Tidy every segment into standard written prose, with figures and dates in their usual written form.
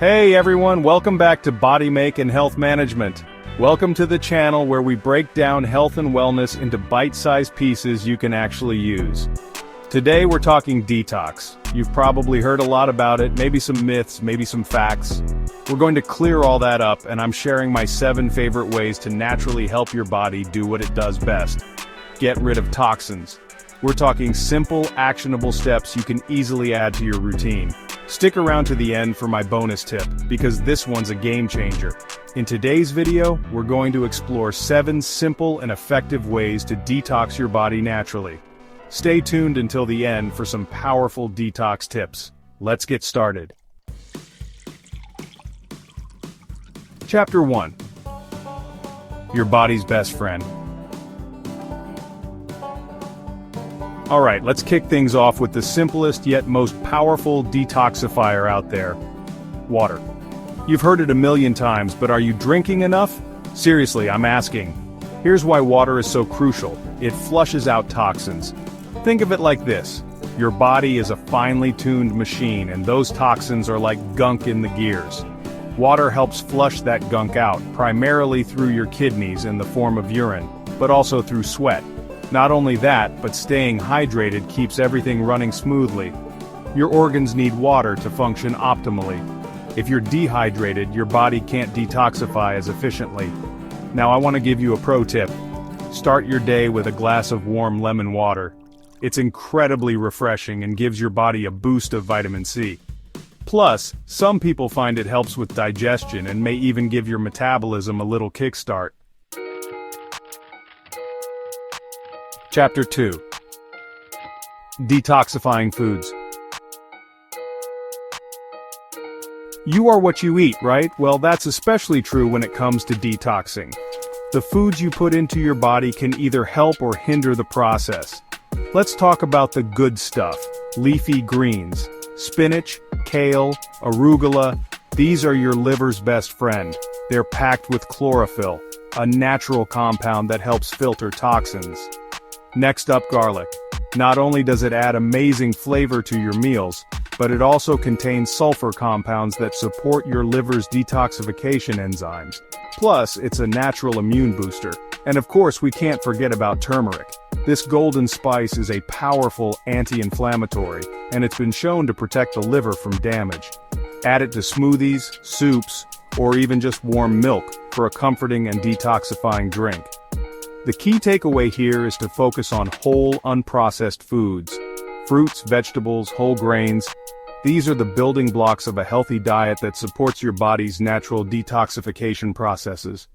Hey everyone, welcome back to Body Make and Health Management. Welcome to the channel where we break down health and wellness into bite-sized pieces you can actually use. Today we're talking detox. You've probably heard a lot about it, maybe some myths, maybe some facts. We're going to clear all that up, and I'm sharing my 7 favorite ways to naturally help your body do what it does best. Get rid of toxins. We're talking simple, actionable steps you can easily add to your routine. Stick around to the end for my bonus tip, because this one's a game changer. In today's video, we're going to explore 7 simple and effective ways to detox your body naturally. Stay tuned until the end for some powerful detox tips. Let's get started. Chapter 1. Your body's best friend. Alright, let's kick things off with the simplest yet most powerful detoxifier out there. Water. You've heard it a million times, but are you drinking enough? Seriously, I'm asking. Here's why water is so crucial. It flushes out toxins. Think of it like this. Your body is a finely tuned machine, and those toxins are like gunk in the gears. Water helps flush that gunk out, primarily through your kidneys in the form of urine, but also through sweat. Not only that, but staying hydrated keeps everything running smoothly. Your organs need water to function optimally. If you're dehydrated, your body can't detoxify as efficiently. Now I want to give you a pro tip. Start your day with a glass of warm lemon water. It's incredibly refreshing and gives your body a boost of vitamin C. Plus, some people find it helps with digestion and may even give your metabolism a little kickstart. Chapter 2. Detoxifying Foods. You are what you eat, right? Well, that's especially true when it comes to detoxing. The foods you put into your body can either help or hinder the process. Let's talk about the good stuff. Leafy greens. Spinach, kale, arugula. These are your liver's best friend. They're packed with chlorophyll, a natural compound that helps filter toxins. Next up, garlic. Not only does it add amazing flavor to your meals, but it also contains sulfur compounds that support your liver's detoxification enzymes. Plus, it's a natural immune booster. And of course, we can't forget about turmeric. This golden spice is a powerful anti-inflammatory, and it's been shown to protect the liver from damage. Add it to smoothies, soups, or even just warm milk for a comforting and detoxifying drink. The key takeaway here is to focus on whole, unprocessed foods. Fruits, vegetables, whole grains. These are the building blocks of a healthy diet that supports your body's natural detoxification processes.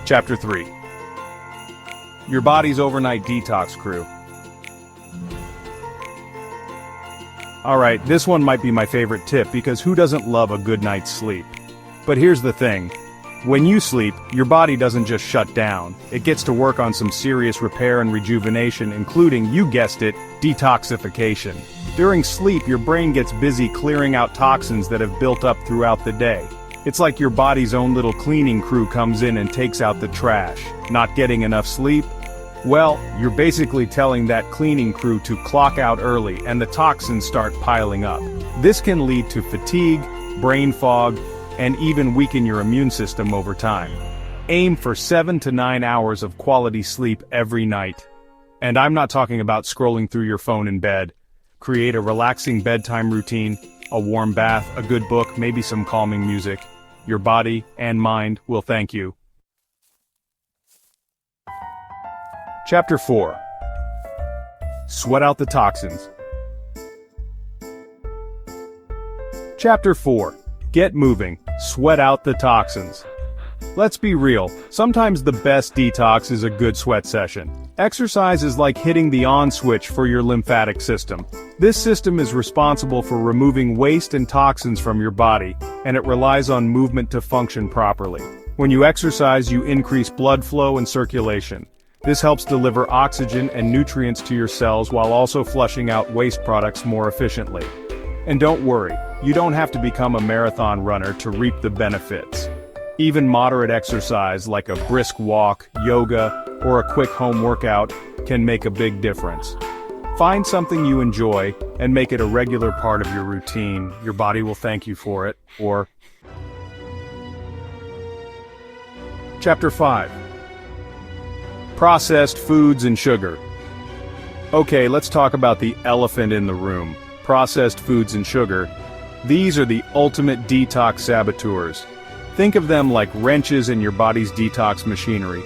Chapter 3. Your body's overnight detox crew. Alright, this one might be my favorite tip because who doesn't love a good night's sleep? But here's the thing. When you sleep, your body doesn't just shut down. It gets to work on some serious repair and rejuvenation, including, you guessed it, detoxification. During sleep, your brain gets busy clearing out toxins that have built up throughout the day. It's like your body's own little cleaning crew comes in and takes out the trash. Not getting enough sleep? Well, you're basically telling that cleaning crew to clock out early and the toxins start piling up. This can lead to fatigue, brain fog, and even weaken your immune system over time. Aim for 7 to 9 hours of quality sleep every night. And I'm not talking about scrolling through your phone in bed. Create a relaxing bedtime routine, a warm bath, a good book, maybe some calming music. Your body and mind will thank you. Chapter 4. Sweat out the toxins. Chapter 4. Get moving. Sweat out the toxins. Let's be real, sometimes the best detox is a good sweat session. Exercise is like hitting the on switch for your lymphatic system. This system is responsible for removing waste and toxins from your body, and it relies on movement to function properly. When you exercise, you increase blood flow and circulation. This helps deliver oxygen and nutrients to your cells while also flushing out waste products more efficiently. And don't worry, you don't have to become a marathon runner to reap the benefits. Even moderate exercise like a brisk walk, yoga, or a quick home workout can make a big difference. Find something you enjoy and make it a regular part of your routine. Your body will thank you for it. Or Chapter 5. Processed foods and sugar. Okay, let's talk about the elephant in the room. Processed foods and sugar. These are the ultimate detox saboteurs. Think of them like wrenches in your body's detox machinery.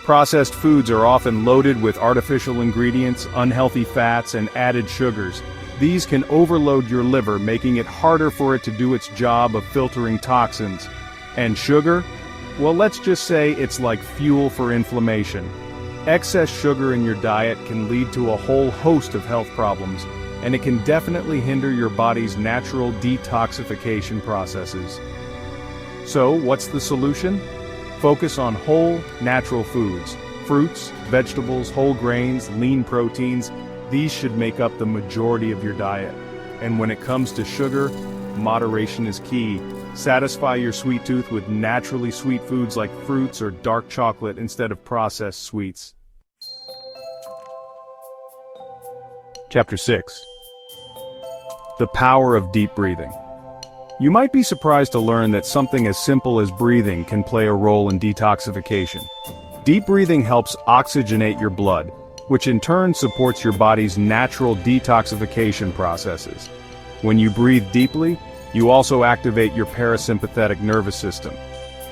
Processed foods are often loaded with artificial ingredients, unhealthy fats, and added sugars. These can overload your liver, making it harder for it to do its job of filtering toxins. And sugar? Well, let's just say it's like fuel for inflammation. Excess sugar in your diet can lead to a whole host of health problems, and it can definitely hinder your body's natural detoxification processes. So, what's the solution? Focus on whole, natural foods. Fruits, vegetables, whole grains, lean proteins. These should make up the majority of your diet. And when it comes to sugar, moderation is key. Satisfy your sweet tooth with naturally sweet foods like fruits or dark chocolate instead of processed sweets. Chapter 6. The power of deep breathing. You might be surprised to learn that something as simple as breathing can play a role in detoxification. Deep breathing helps oxygenate your blood, which in turn supports your body's natural detoxification processes. When you breathe deeply, you also activate your parasympathetic nervous system.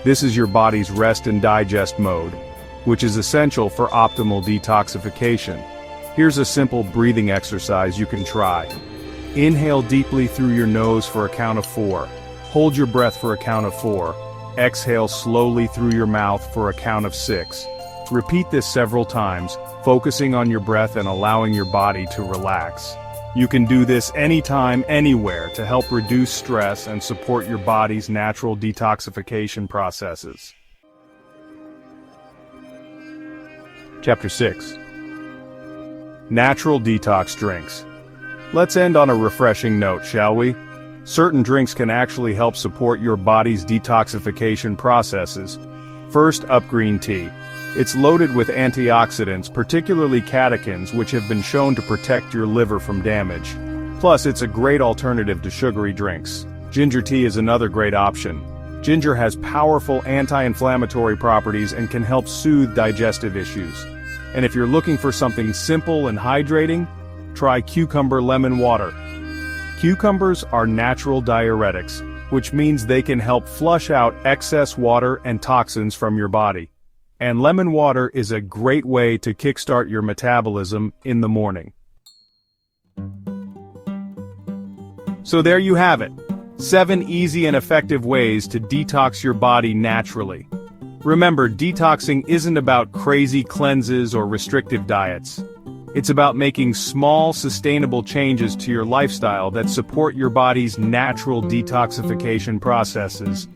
This is your body's rest and digest mode, which is essential for optimal detoxification. Here's a simple breathing exercise you can try. Inhale deeply through your nose for a count of 4. Hold your breath for a count of 4. Exhale slowly through your mouth for a count of 6. Repeat this several times, focusing on your breath and allowing your body to relax. You can do this anytime, anywhere to help reduce stress and support your body's natural detoxification processes. Chapter 6. Natural detox drinks. Let's end on a refreshing note, shall we? Certain drinks can actually help support your body's detoxification processes. First up, green tea. It's loaded with antioxidants, particularly catechins, which have been shown to protect your liver from damage. Plus, it's a great alternative to sugary drinks. Ginger tea is another great option. Ginger has powerful anti-inflammatory properties and can help soothe digestive issues. And if you're looking for something simple and hydrating, try cucumber lemon water. Cucumbers are natural diuretics, which means they can help flush out excess water and toxins from your body. And lemon water is a great way to kickstart your metabolism in the morning. So there you have it. 7 easy and effective ways to detox your body naturally. Remember, detoxing isn't about crazy cleanses or restrictive diets. It's about making small, sustainable changes to your lifestyle that support your body's natural detoxification processes.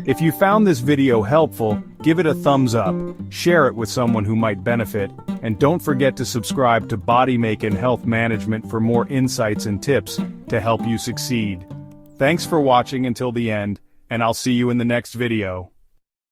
If you found this video helpful, give it a thumbs up, share it with someone who might benefit, and don't forget to subscribe to Body Make and Health Management for more insights and tips to help you succeed. Thanks for watching until the end, and I'll see you in the next video.